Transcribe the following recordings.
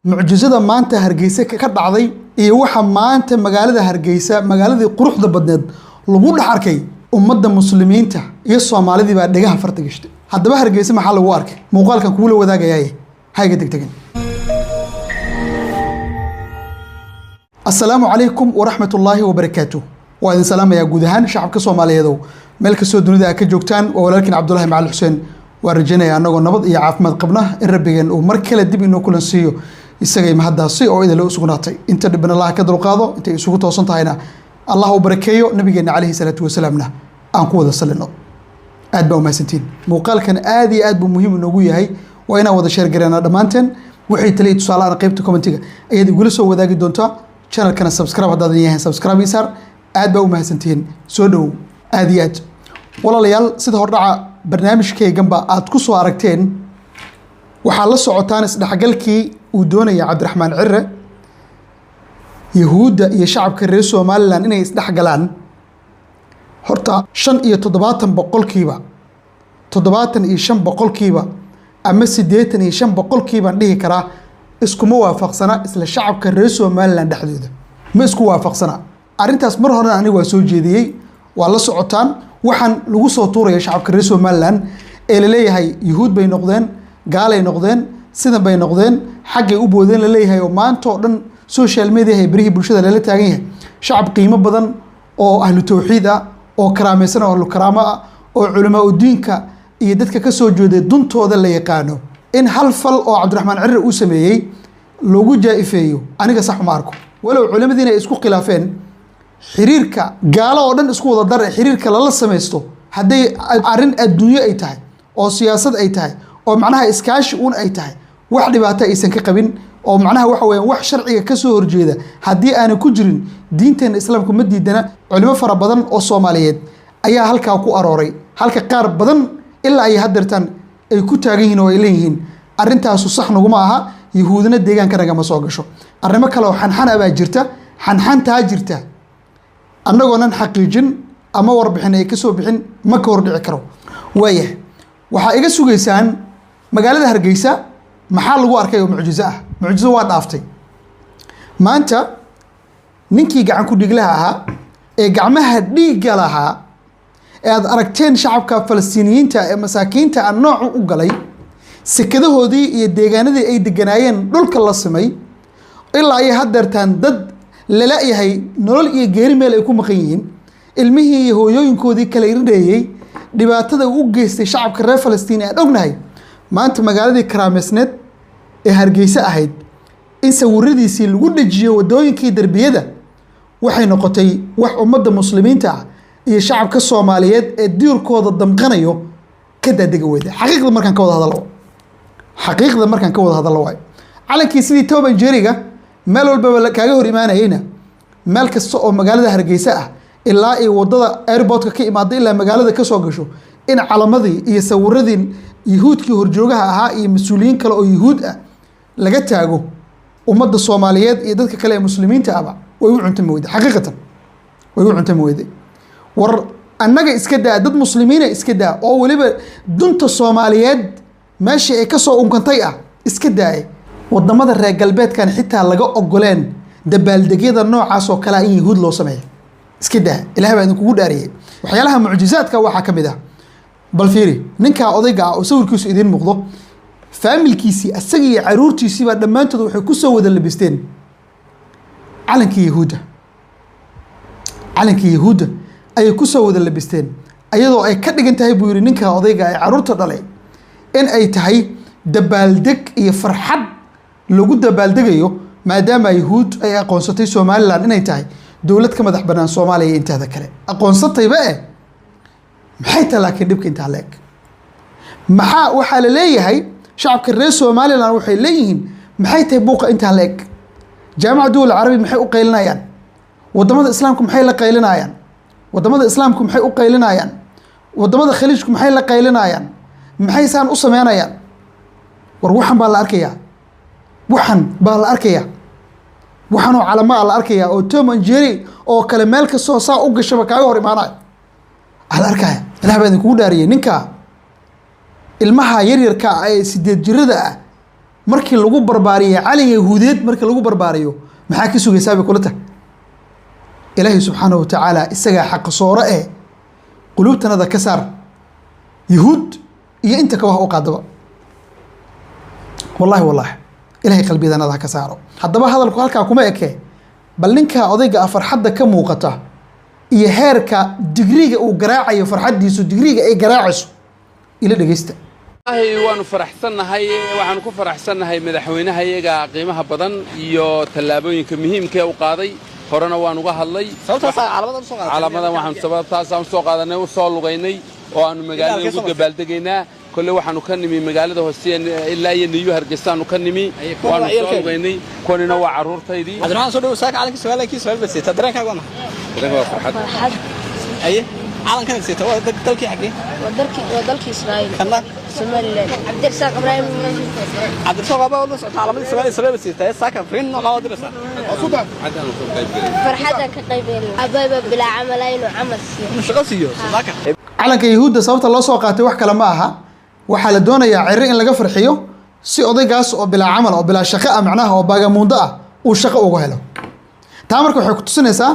mucjisada maanta Hargeysa ka dhacday iyo waxa maanta magaalada Hargeysa magaaladii quruxda badneed lagu dhaxarkay ummadda muslimiinta iyo Soomaalida baa dhagaha farta gashtay haddaba Hargeysa maxaa lagu arkay muuqaalkan kuula wadaagayay hayga degdegin Assalaamu alaykum wa rahmatullahi wa barakatuh wa idin salaamaya guud ahaan shacabka Soomaaliyeed meel ka soo dunida ka joogtaan oo walaalkiin Cabdullaahi Macal Xuseen waa rajaynaya anagoo nabad iyo caafimaad qabna in rabbigeen uu mar kale dib inoo kulan siiyo isagay mahadaasi oo idin loo sugnaatay inta dhibna Allah ka dulqaado inta isugu toosan tahayna Allah u barakeeyo nabigeena kaleey salaatu wasalaamna aan ku wada salino aad baa u mahadsantiin muuqaalkan aad iyo aad buu muhiim inoogu yahay waa inaan wada share gareena dhamaanteen wixii taliye tusaalaha qaybta commentiga ayaad igula soo wadaagi doontaa channelkana subscribe haddaad yahay subscribe isaar aad baa u mahadsantiin soo dhow aad iyo aad walaalayaal sida hordhaca barnaamijkayganba aad ku soo aragteen waxaa la socotaan isdhaxgalkii uu doonaya Cabdiraxmaan Cirre yahuuda iyo shacabka reer Soomaaliland inay isdhaxgalaan horta 75% 75% ama 85% dhihi karaa iskuma waafaqsana isla shacabka reer Soomaaliland dhaxdooda ma isku waafaqsana arintaas mar hore aniga waa soo jeediyay waa la socotaan waxaan lagu soo tuuraya shacabka reer Soomaaliland ee la leeyahay yahuud bay noqdeen gaalay noqdeen sidan bay noqdeen xaqay u boodeen la leeyahay oo maanta oo dhan social media ay barihi bulshada la taagan yahay shacab qiimo badan oo ahlu tawxiid ah oo karaamaysan oo ahlu karaama ah oo culimo u diinka iyo dadka ka soo jeeday duntooda la yaqaano in hal fal oo Cabdiraxmaan Cirre uu sameeyay loogu jaa'ifeeyo aniga sax ma arko walow culimadiina isku khilaafeen xiriirka gaalo oo dhan isku wada dar xiriirka la sameesto haday arin adduunyo ay tahay oo siyaasad ay tahay oo macnaha iskaashi uun ay tahay wax dhibaato aysan ka qabin oo macnaha waxa weeyaan wax sharciga ka soo horjeeda hadii aan ku jirin diinteena islaamku ma diidana culimo fara badan oo Soomaaliyeed ayaa halka ku arooray halka qaar badan ilaa ay hadartan ay ku taagan yihiin oo ay leeyihiin arintaas sax naguma aha yahuudna deegaanka naga ma soo gasho arimo kale oo xanxan baa jirta xanxantaa jirta annagoonan xaqiijin ama warbixin ay ka soo bixin ma ka hor dhici karo waaya waxa iga sugaysaan magaalada Hargeysa maxaa lagu arkay oo mucjiso ah mucjiso waa dhaaftay maanta ninkii gacan ku dhiglaha ahaa ee gacmaha dhiiga lahaa ee aad aragteen shacabka Falastiiniyiinta ee masaakiinta aan nooc u galay sakadahoodii iyo deegaanadii ay deganaayeen dhulka la samay ilaa ay hadartaan dad lala yahay nolol iyo geeri meel ay ku maqan yihiin ilmihii iyo hooyooyinkoodii kala irdheeyay dhibaatada uu geystay shacabka reer Falastiin ee ognahay maanta magaaladii karaameysneed ee Hargeysa ahayd in sawiradiisii lagu dhajiyo wadooyinkii darbiyada waxay noqotay wax ummadda muslimiinta ah iyo shacabka Soomaaliyeed ee diirkooda damqanayo ka dadega weeyda xaqiiqda markaan ka wada hadalo way calankii sidii Tooban Jeriga meel walba kaaga hor imaanayna meel kasta oo magaalada Hargeysa ah ilaa ay wadada airportka ka imaado ilaa magaalada ka soo gasho in calamadii iyo sawiradii yahuudkii horjoogaha ahaa iyo mas'uuliyiin kale oo yahuud ah laga taago ummadda Soomaaliyeed iyo dadka kale ee muslimiinta ah way u cuntay weyday xaqiiqatan way u cuntay weyday war annaga iska daa dad muslimiina iska daa oo waliba dunta Soomaaliyeed meeshii ay ka soo unkantay ah iska daa wadamada reer galbeedkan xitaa laga ogoleen dabaaldegyada noocaas oo kala in yahuud loo sameeyo iska daa ilaahay baa idinku dhaariyay waxyaalaha mucjisaadka waxa kamid ah bal fiiri ninka odayga oo sawirkiisu idin muuqdo familkiisii asaga iyo caruurtiisii baa dhamaantood waxay ku soo wada labisteen calankii yahuuda ay ku soo wada labisteen ayadoo ay ka dhigan tahay buu yiri ninka odayga ay caruurta dhalay in ay tahay dabaaldeg iyo farxad lagu dabaaldegayo maadaama yahuud ay aqoonsatay Somaliland inay tahay dawlad ka madax banaan Soomaaliya intaada kale aqoonsatayba maxay tahay laakiin dhibka inta leeg maxaa waxa la leeyahay shacabka reer Somaliland waxay leeyihiin maxay tahay buuqa inta leeg jaamacadda dawlad carabi maxay u qaylinayaan wadamada islaamku maxay la qaylinayaan wadamada islaamku maxay u qaylinayaan wadamada khaliijku maxay la qaylinayaan maxay saan u sameynayaan war waxan baa la arkayaa waxan oo calama la arkayaa oo Tom and Jerry oo kale meel ka soo saa u gashay kaaga hor imaanay ala arkaya ilaahay baa ku dhaariyay ninka ilmaha yaryarka ay 8 jirada ah markii lagu barbaariyo calan yahuudeed markii lagu barbaariyo maxaa ka sugaysaa bay kula tahay ilaahay subxaanahu watacaala isagaa xaqa sooro eh quluubtanada ka saar yahuud iyo inta ka wax u qaadaba wallahi ilaahay qalbiyadanada ha ka saaro haddaba hadalku halkaa kuma eke bal ninkaa odayga farxadda ka muuqata iyo heerka digriga uu garaacayo farxaddiisu digriga ay garaacayso ila dhegeysta waanu faraxsannahay waxaanu ku faraxsannahay madaxweynahayaga qiimaha badan iyo tallaabooyinka muhiimka ee u qaaday horena waan uga hadlay calaamadan waxaanu sababtaasaan soo qaadanay u soo lugaynay oo aanu magaalada ugu dabaaldegaynaa kolle waxaanu ka nimi magaalada hoose ilaa iyo niyu hargeysaanu ka nimi waanu soo lugaynay konina waa carruurtaydii cabdiraxmaan soo dhow saaka calanka Soomaaliya Soomaaliya basita dareenkaaga waa farxad aye calankan basita waa dalkii xagee waa dalkii Israa'iil kana Soomaaliland Cabdirasaaq Ibraahim cabdirasaaq baa wada socota calaamada Soomaaliya basita saaka frin noo dirasa farxadan ka qaybgalay abayba bilaa camalayno camal shaqo siiyo saaka calanka yahuudda sababta loo soo qaatay wax kale ma aha waxaa la doonayaa cirri in laga farxiyo si odaygaas oo bilaa camal oo bilaa shaqo ah macnaha oo baagamuundo ah uu shaqo uga helo taa marka waxay ku tusinaysaa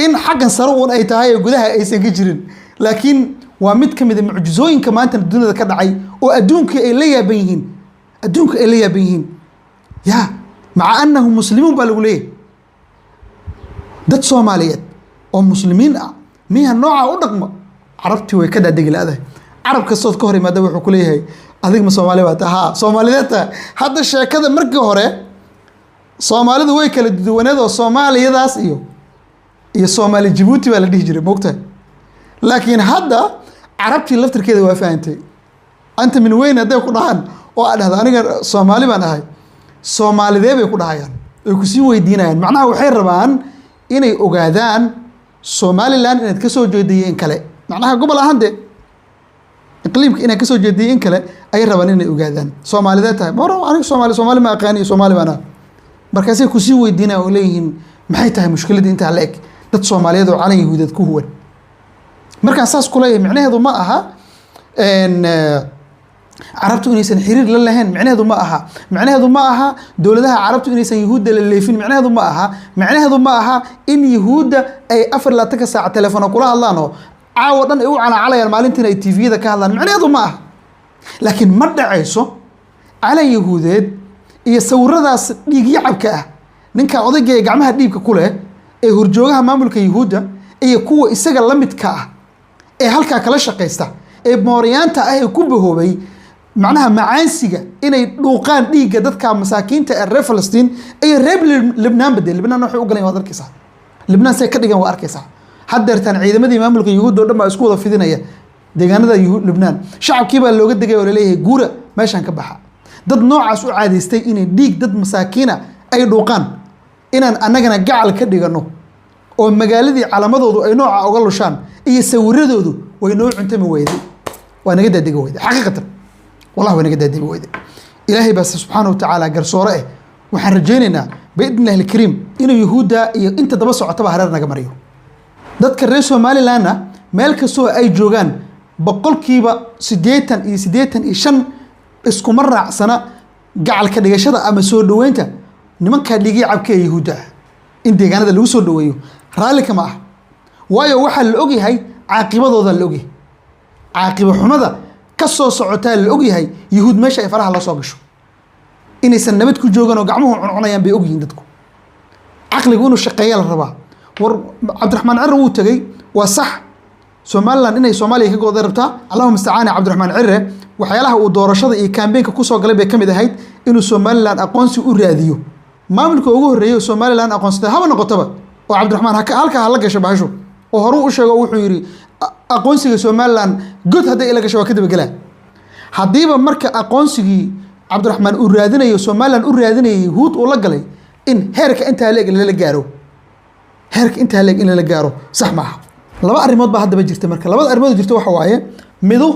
in xaggan sare uun ay tahay ee gudaha aysan ka jirin laakiin waa mid ka mid a mucjizooyinka maanta dunida ka dhacay oo adduunka ay la yaaban yihiin ya maca annahu muslimuun baa lagu leeyahay dad soomaaliyeed oo muslimiin ah miya nooca u dhaqma carabtii way ka daadegi la-dahay carab kastood ka hor imaada wuxuu ku leeyahay adig ma soomaali baa tahay haa soomaalideed tahay hadda sheekada markii hore soomaalidu way kala duwaneed oo soomaaliyadaas iyo soomaali jabuuti baa la dhihi jiray moogtahay laakiin hadda carabtii laftirkeeda waa fahantay anta min weyn hadday ku dhahaan oo aad dhahda aniga soomaali baan ahay soomaalidee bay ku dhahayaan ay kusii weydiinayaan macnaha waxay rabaan inay ogaadaan somaliland inaad kasoo jeediyo in kale macnaha gobol ahaan dee iqliimka inaad kasoo jeediyo in kale ay rabaan inay ogaadaan soomaalidee tahay mar aniga soomaali ma aqaani soomaali baan ah markaasay kusii weydiinayaan oo leeyihiin maxay tahay mushkiladii intaa la eg dad soomaaliyeed oo calan yahuudeed ku huwan markaan saas ku leeyahay micnaheedu ma aha carabtu inaysan xiriir la lahayn micnaheedu ma aha dowladaha carabtu inaysan yahuudda la leefin micnaheedu ma aha in yahuudda ay 24 saac telefoon kula hadlaan oo caawa dhan ay u calaacalayaan maalintiina ay tvda ka hadlaan micnaheedu ma aha laakiin ma dhacayso calan yahuudeed iyo sawiradaas dhiig yacabka ah ninka odayga ee gacmaha dhiibka ku leh ee horjoogaha maamulka yahuudda iyo kuwa isaga la midka ah ee halkaa kala shaqaysta ee mooryaanta ah ee ku bahoobay macnaha macaansiga inay dhuuqaan dhiigga dadka masaakiinta ee reer Falastiin iyo reer Libnaan bade Libnaan waxay u galeen waad arkaysaa Libnaan say ka dhigan waa arkaysaa haddeertaan ciidamadii maamulka yahuudda oo dhan baa isku wada fidinaya deegaanada Libnaan shacabkii baa looga degay oo la leeyahay guura meeshan ka baxa dad noocaas u caadaystay inay dhiig dad masaakiina ay dhuuqaan inaan annagana gacal ka dhigano oo magaaladii calamadoodu ay nooca uga lushaan iyo sawiradoodu way noo cuntami weyday waa naga daadegi weyday xaqiiqatan wallahi waa naga daadegi weyday ilaahay baa subxaanahu watacaala garsoore eh waxaan rajaynaynaa biidnillahi alkariim inuu yahuudda iyo inta daba socotaba hareer naga mariyo dadka reer somalilandna meel kastoo ay joogaan boqolkiiba 85 iskuma raacsana gacalka dhigashada ama soo dhaweynta nimankaa dhigi cabka ee yahuudda ah in deegaanada lagu soo dhaweeyo raalli kama ah waayo waxaa la ogyahay caaqibadooda la ogyahay caaqiba xumada ka soo socotaa la ogyahay yahuud meesha ay faraha la soo gasho inaysan nabad ku joogan oo gacmuhu cuncunayaan bay ogyihiin dadku caqligu inuu shaqeeya la rabaa war cabdiraxmaan cirre wuu tegey waa sax somaliland inay soomaaliya ka gooday rabtaa allahuma istacaana cabdiraxmaan cirre waxyaalaha uu doorashada iyo kaambeenka kusoo galay bay ka mid ahayd inuu somaliland aqoonsi u raadiyo maamulka ugu horreeyay somaliland aqoonsatay haba noqotaba oo cabdiraxmaan halkaa hala gasho bahasho oo horuu u sheego wuxuu yidhi aqoonsiga somaliland god hadday ila gasho waa ka dabagelaa haddiiba marka aqoonsigii cabdiraxmaan uu raadinayo somaliland u raadinayay yahuud uu la galay in heerka intaa leeg in lala gaaro sax maaha laba arrimood baa haddaba jirta marka labada arrimood jirta waxa waaye midu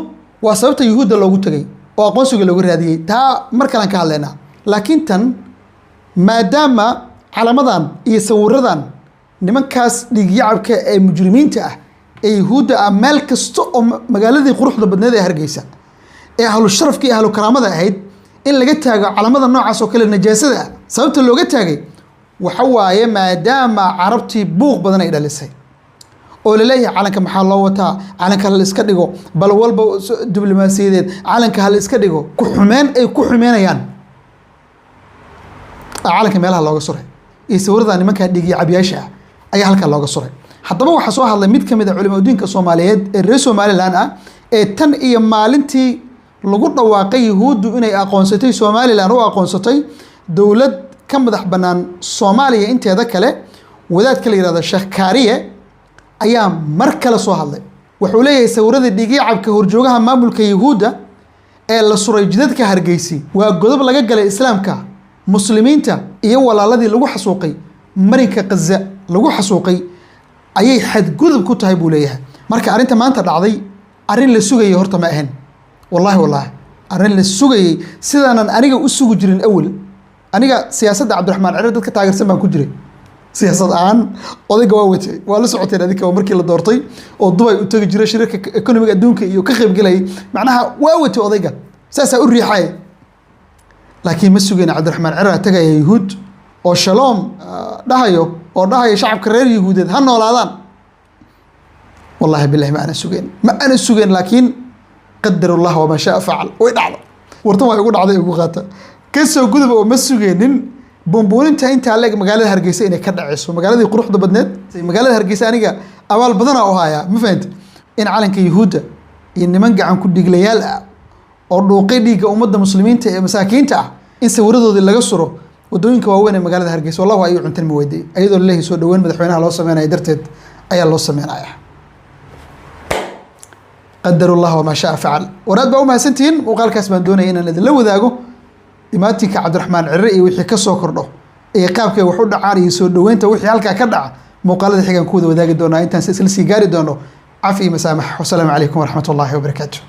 waa sababta yahuudda loogu tegay oo aqoonsiga looga raadiyey taa mar kalean ka hadlaynaa laakiin tan maadaama calamadan iyo sawiradan nimankaas dhiigyacabka ee mujrimiinta ah ee yahuudda ah meel kasta oo magaaladii quruxda badneed ee Hargeysa ee ahlu sharafka iyo ahlu karaamada ahayd in laga taago calamada noocaas oo kale najaasada ah sababta looga taagay waxa waaye maadaama carabtii buuq badan ay dhalisay oo la leeyahay calanka maxaa loo wataa calanka hal iska dhigo bal walba diblomaasiyadeed calanka hal iska dhigo ku xumeen ay ku xumeynayaan calanka meelaha looga suray iyo sawirada nimanka dhigi cabiyaasha ah ayaa halka looga suray haddaba waxaa soo hadlay mid ka mid ah culimadiinka Soomaaliyeed ee reer Somaliland ah ee tan iyo maalintii lagu dhawaaqay yahuudu inay aqoonsatay Somaliland oo aqoonsatay dawlad ka madax banaan Soomaaliya inteeda kale wadaadka la yiraahdo Sheekh Kaariye ayaa mar kale soo hadlay wuxuu leeyahay sawirada dhigi cabka horjoogaha maamulka yahuuda ee la suray jidadka Hargeysa waa godob laga galay islaamka muslimiinta iyo walaaladii lagu xasuuqay marinka Gaza lagu xasuuqay ayay xadgudub ku tahay buu leeyahay marka arinta maanta dhacday arin la sugayay horta ma ahan wallahi arin la sugayay sidaanan aniga u sugu jirin awal aniga siyaasadda Cabdiraxmaan Ciro dadka taageersan baan ku jiray siyaasad aan odayga waa watay waa la socoteen adinka markii la doortay oo Dubai u tagi jiray shirka economic adduunka iyo ka qayb galay macnaha waa watay odayga saasa u riixay laakiin ma sugayna Cabdiraxmaan Ciro tagay yahuud oo shalom dhahayo oo dhahayo shacabka reer yahuudeed ha noolaadaan wallahi billahi ma ana sugayn laakiin qadar Allah wa ma shaa fa'al way dhacdo wartan way ugu dhacday ugu qaata kasoo gudub oo ma sugaynin bombolinta inta leeg magaalada Hargeysa inay ka dhacayso magaaladii quruxda badneed magaalada Hargeysa aniga abaal badan oo haya ma fahanti in calanka yahuuda iyo niman gacan ku dhiglayaal ah oo dhuuqay dhiiga ummadda muslimiinta ee masaakiinta ah in sawiradoodii laga suro wadooyinka waaweyn ee magaalada Hargeysa wallahi ay u cuntan ma weyday ayadoo leeyahay soo dhaweyn madaxweynaha loo sameeyay darteed ayaa loo sameeyay qadar Allah wa ma shaa fa'al waraad baa uma hasantiin muuqaalkaas baan doonayay inaan idin la wadaago imaatinka Cabdiraxmaan Ciro iyo wixii ka soo kordho ee qaabkay wax u dhacaan iyo soo dhaweynta wixii halka ka dhaca muuqaalada xigan ku wada wadaagi doonaa intaan silsilad gaari doono cafi masaamax wa salaamu calaykum wa rahmatullahi wa barakaatuh